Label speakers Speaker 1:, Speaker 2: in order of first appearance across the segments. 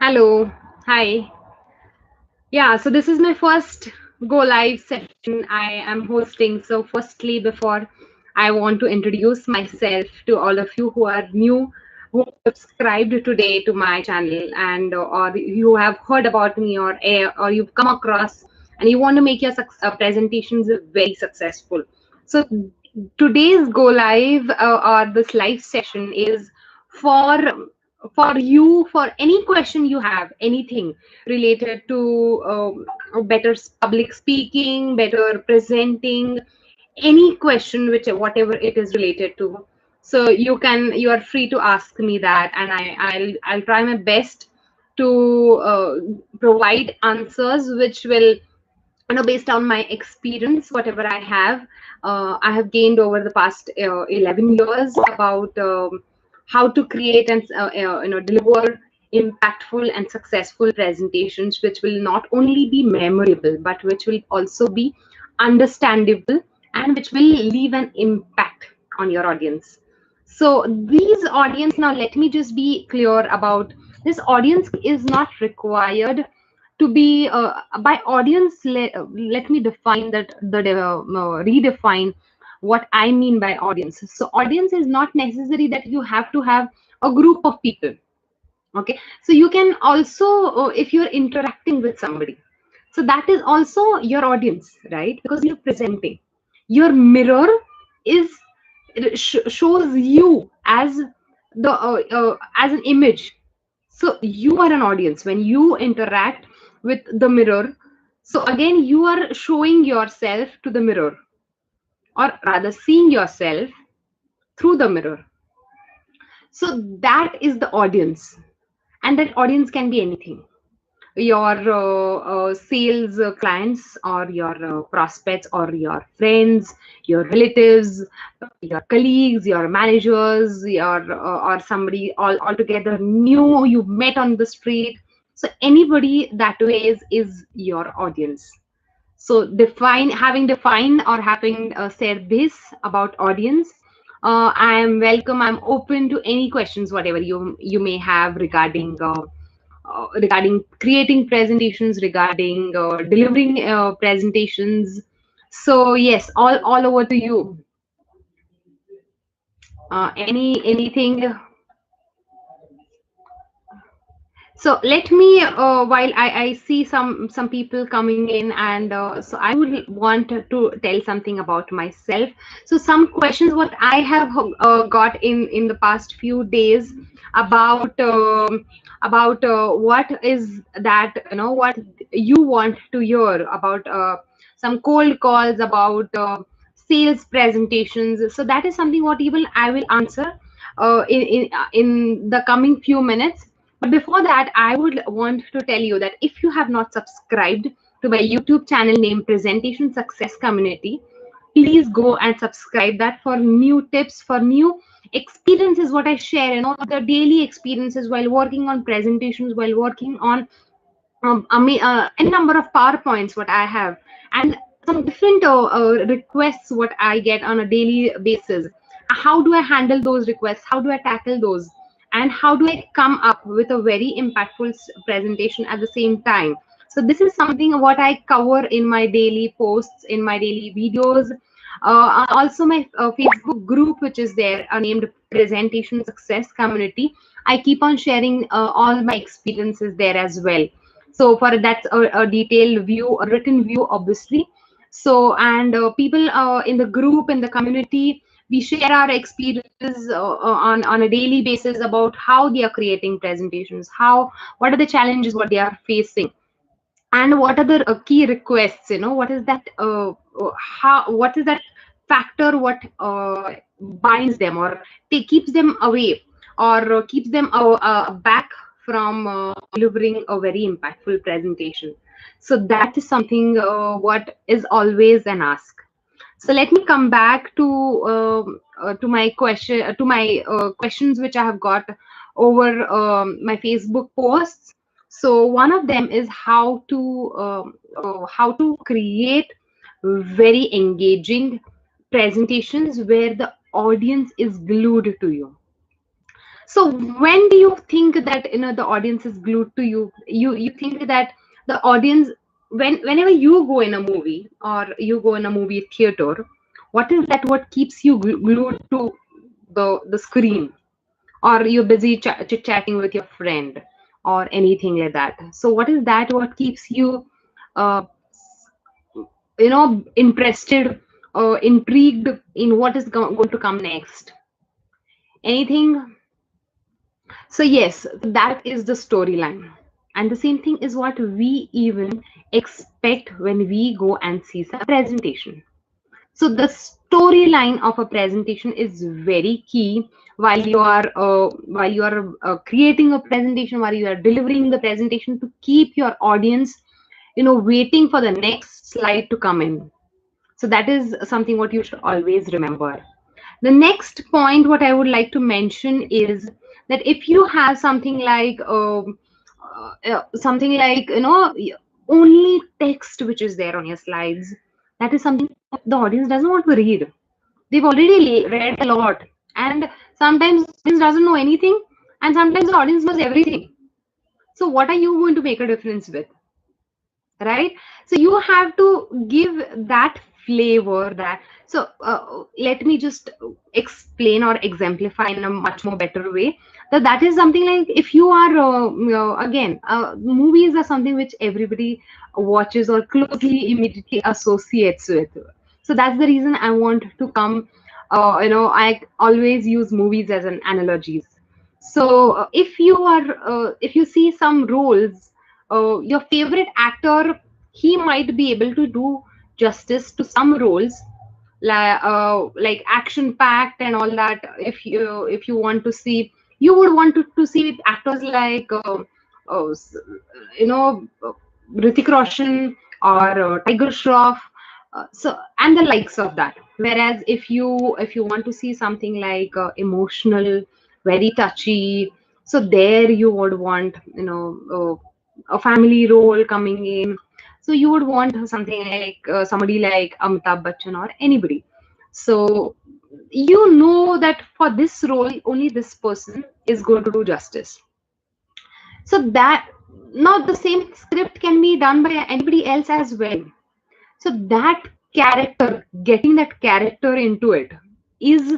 Speaker 1: Hello. Hi. Yeah, so this is my first go live session I am hosting. So, firstly, before I want to introduce myself to all of you who are new, who subscribed today to my channel, and or you have heard about me, or you've come across and you want to make your presentations very successful. So, today's go live or this live session is for you for any question you have, anything related to better public speaking, better presenting, any question which whatever it is related to. So you are free to ask me that, and I'll try my best to provide answers which will, based on my experience, whatever I have gained over the past 11 years about how to create and deliver impactful and successful presentations which will not only be memorable but which will also be understandable and which will leave an impact on your audience. So these audience, now let me just be clear about this: audience is not required to be by audience. Let me define that, redefine what I mean by audience. So audience is not necessary that you have to have a group of people. Okay, so you can also, if you're interacting with somebody, so that is also your audience, right? Because you're presenting, your mirror is, it shows you as the as an image. So you are an audience when you interact with the mirror. So again, you are showing yourself to the mirror, or rather seeing yourself through the mirror. So that is the audience, and that audience can be anything: your sales clients, or your prospects, or your friends, your relatives, your colleagues, your managers, your or somebody altogether new you met on the street. So anybody that way is your audience. So define having defined or having said this about audience, I am welcome. I'm open to any questions, whatever you may have regarding regarding creating presentations, regarding delivering presentations. So yes, all over to you. Anything. So let me, while I see some people coming in, and so I would want to tell something about myself. So some questions what I have got in the past few days about what is that, what you want to hear about, some cold calls, about sales presentations. So that is something what even I will answer in the coming few minutes. But before that, I would want to tell you that if you have not subscribed to my YouTube channel named Presentation Success Community, please go and subscribe that for new tips, for new experiences, what I share, the daily experiences while working on presentations, while working on a number of PowerPoints, what I have, and some different requests, what I get on a daily basis. How do I handle those requests? How do I tackle those? And how do I come up with a very impactful presentation at the same time? So this is something what I cover in my daily posts, in my daily videos. Also, my Facebook group, which is there, named Presentation Success Community. I keep on sharing all my experiences there as well. So for that's a detailed view, a written view, obviously. So, and people in the group, in the community, we share our experiences on a daily basis about how they are creating presentations, what are the challenges what they are facing, and what are the key requests. What is that, how what is that factor, what binds them, or keeps them away, or keeps them back from delivering a very impactful presentation. So that is something what is always an ask. So let me come back to my questions which I have got over my Facebook posts. So one of them is how to create very engaging presentations where the audience is glued to you. So when do you think that the audience is glued to you? You think that the audience, whenever you go in a movie or you go in a movie theater, what is that what keeps you glued to the screen, or you're busy chit chatting with your friend or anything like that? So what is that what keeps you uh, interested or intrigued in what is going to come next? Anything? So yes, that is the storyline. And the same thing is what we even expect when we go and see some presentation. So the storyline of a presentation is very key while you are creating a presentation, while you are delivering the presentation, to keep your audience, waiting for the next slide to come in. So that is something what you should always remember. The next point, what I would like to mention is that if you have something like only text which is there on your slides, that is something the audience doesn't want to read. They've already read a lot, and sometimes the audience doesn't know anything, and sometimes the audience knows everything. So what are you going to make a difference with? Right? So you have to give that flavor. That so let me just explain or exemplify in a much more better way, that is something like, if you are again, movies are something which everybody watches or closely immediately associates with. So that's the reason I want to come, I always use movies as an analogies. So if you see some roles, your favorite actor, he might be able to do justice to some roles, like action packed and all that. If you want to see, you would want to see actors like uh, s- you know Hrithik Roshan or Tiger Shroff, and the likes of that. Whereas if you want to see something like emotional, very touchy, so there you would want a family role coming in. So you would want something like somebody like Amitabh Bachchan or anybody. So you know that for this role, only this person is going to do justice. So that, now the same script can be done by anybody else as well. So that character, getting that character into it, is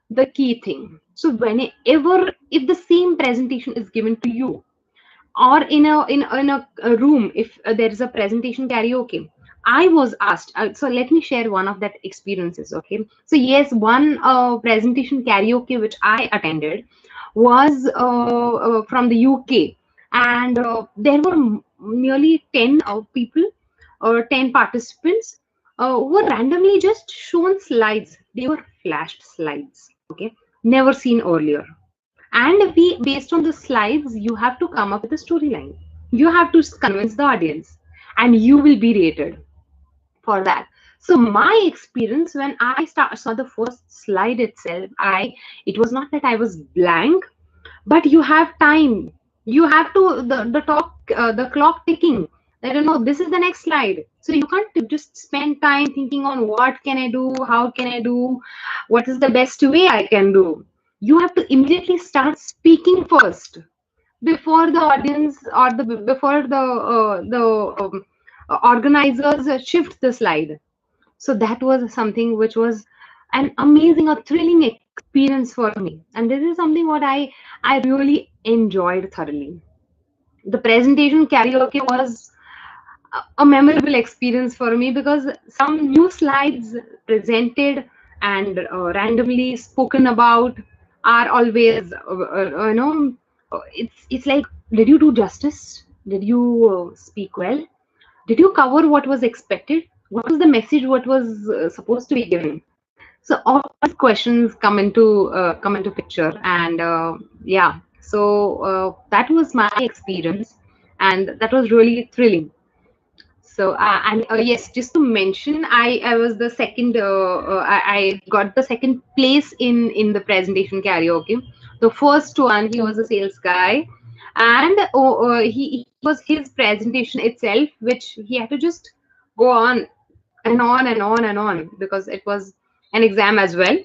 Speaker 1: the key thing. So whenever, if the same presentation is given to you, or in a room, if there is a presentation karaoke, I was asked, so let me share one of that experiences. Okay, so yes, one presentation karaoke which I attended was from the UK, and there were nearly 10 people or 10 participants were randomly just shown slides. They were flashed slides, okay, never seen earlier. And based on the slides, you have to come up with a storyline. You have to convince the audience, and you will be rated for that. So my experience, when I saw the first slide itself, it was not that I was blank, but you have time. You have to the clock ticking. I don't know. This is the next slide. So you can't just spend time thinking on what can I do, how can I do, what is the best way I can do. You have to immediately start speaking first, before the audience or before the organizers shift the slide. So that was something which was an amazing or thrilling experience for me, and this is something what I really enjoyed thoroughly. The presentation karaoke was a memorable experience for me, because some new slides presented and randomly spoken about are always it's like, did you do justice? Did you speak well? Did you cover what was expected? What was the message what was supposed to be given? So all these questions come into picture, and yeah, so that was my experience, and that was really thrilling. So and yes, just to mention, I was the second. I got the second place in the presentation karaoke. The first one, he was a sales guy, and he was his presentation itself, which he had to just go on and on and on and on, because it was an exam as well.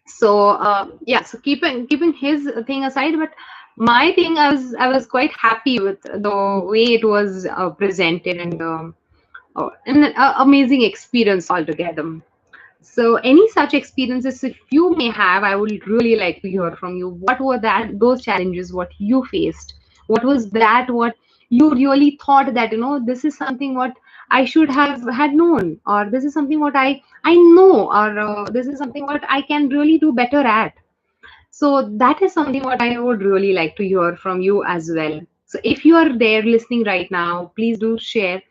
Speaker 1: So yeah, so keeping his thing aside, but my thing, I was quite happy with the way it was presented, and an amazing experience altogether. So any such experiences, if you may have, I would really like to hear from you. What were that those challenges? What you faced? What was that? What you really thought that this is something what I should have had known, or this is something what I know, or this is something what I can really do better at. So that is something what I would really like to hear from you as well. So if you are there listening right now, please do share,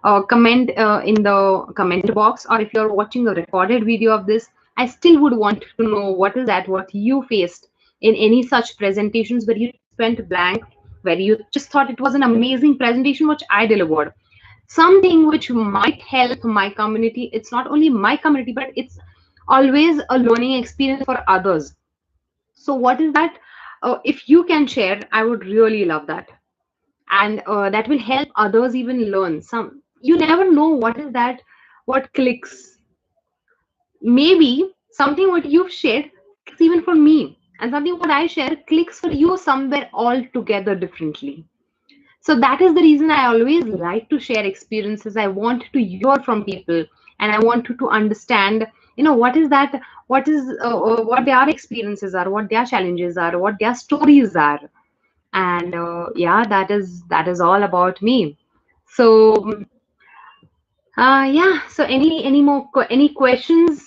Speaker 1: comment in the comment box, or if you're watching a recorded video of this, I still would want to know what is that what you faced in any such presentations where you went blank, where you just thought it was an amazing presentation which I delivered, something which might help my community. It's not only my community, but it's always a learning experience for others. So what is that? If you can share, I would really love that, and that will help others even learn some. You never know what is that, what clicks. Maybe something what you've shared clicks even for me, and something what I share clicks for you somewhere altogether differently. So that is the reason I always like to share experiences. I want to hear from people, and I want to understand, what is that, what their experiences are, what their challenges are, what their stories are. And yeah, that is all about me. So yeah, so any questions?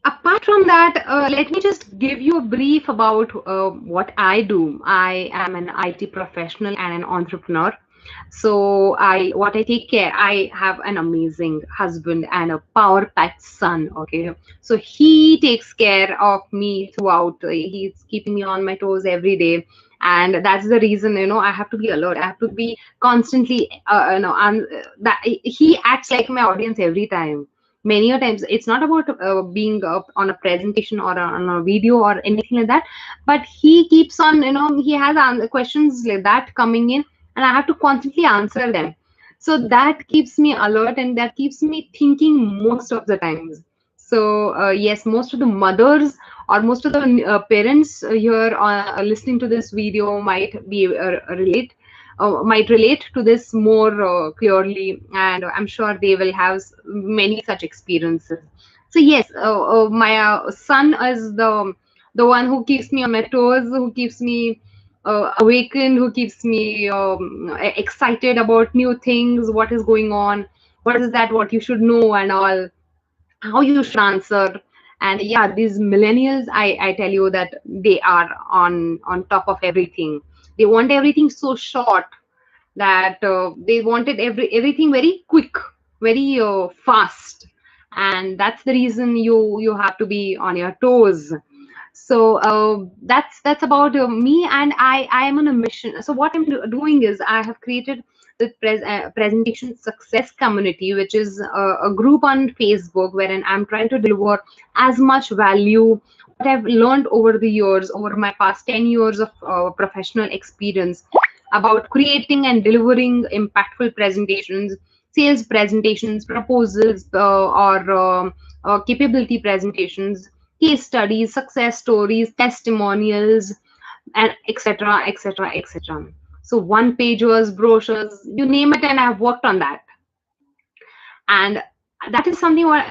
Speaker 1: Apart from that, let me just give you a brief about what I do. I am an IT professional and an entrepreneur. So what I take care, I have an amazing husband and a power-packed son. Okay, so he takes care of me throughout. He's keeping me on my toes every day, and that's the reason I have to be alert. I have to be constantly, that he acts like my audience every time. Many a times it's not about being on a presentation or on a video or anything like that, but he keeps on, he has questions like that coming in, and I have to constantly answer them. So that keeps me alert, and that keeps me thinking most of the times. So yes, most of the mothers or most of the parents here listening to this video might relate to this more clearly, and I'm sure they will have many such experiences. So yes, my son is the one who keeps me on my toes, who keeps me awakened, who keeps me excited about new things, what is going on, what is that, what you should know, and all, how you should answer. And yeah, these millennials, I tell you that they are on top of everything. They want everything so short, that they wanted everything very quick, very fast, and that's the reason you have to be on your toes. So that's about me, and I am on a mission. So what I'm doing is I have created the presentation success community, which is a group on Facebook wherein I'm trying to deliver as much value what I've learned over the years, over my past 10 years of professional experience, about creating and delivering impactful presentations, sales presentations, proposals, or capability presentations, case studies, success stories, testimonials, and etc., etc., etc. So one pagers, brochures, you name it, and I've worked on that. And that is something what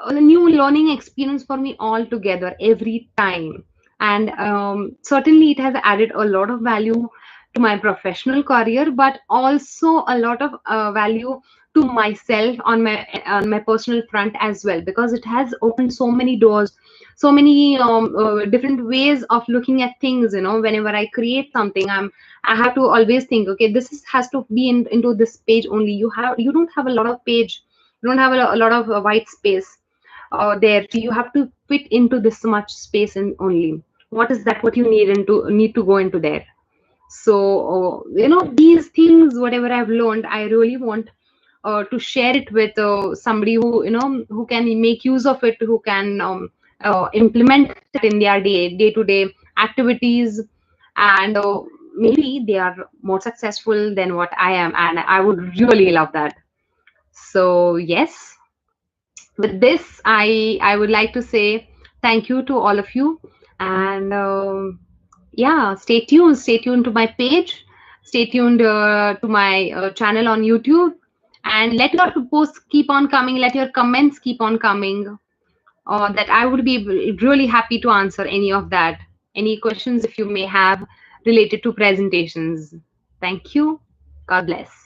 Speaker 1: a new learning experience for me altogether every time. And certainly it has added a lot of value to my professional career, but also a lot of value to myself on my personal front as well, because it has opened so many doors, so many different ways of looking at things. Whenever I create something, I have to always think, okay, has to be into this page only. You don't have a lot of page, you don't have a lot of white space there. So you have to fit into this much space, and only what is that what you need to go into there. So these things, whatever I've learned, I really want to share it with somebody who can make use of it, who can implement it in their day-to-day activities, and maybe they are more successful than what I am, and I would really love that. So yes, with this, I would like to say thank you to all of you, and yeah, stay tuned to my page, stay tuned to my channel on YouTube, and let your posts keep on coming, let your comments keep on coming, that I would be really happy to answer any of that, any questions if you may have related to presentations. Thank you. God bless.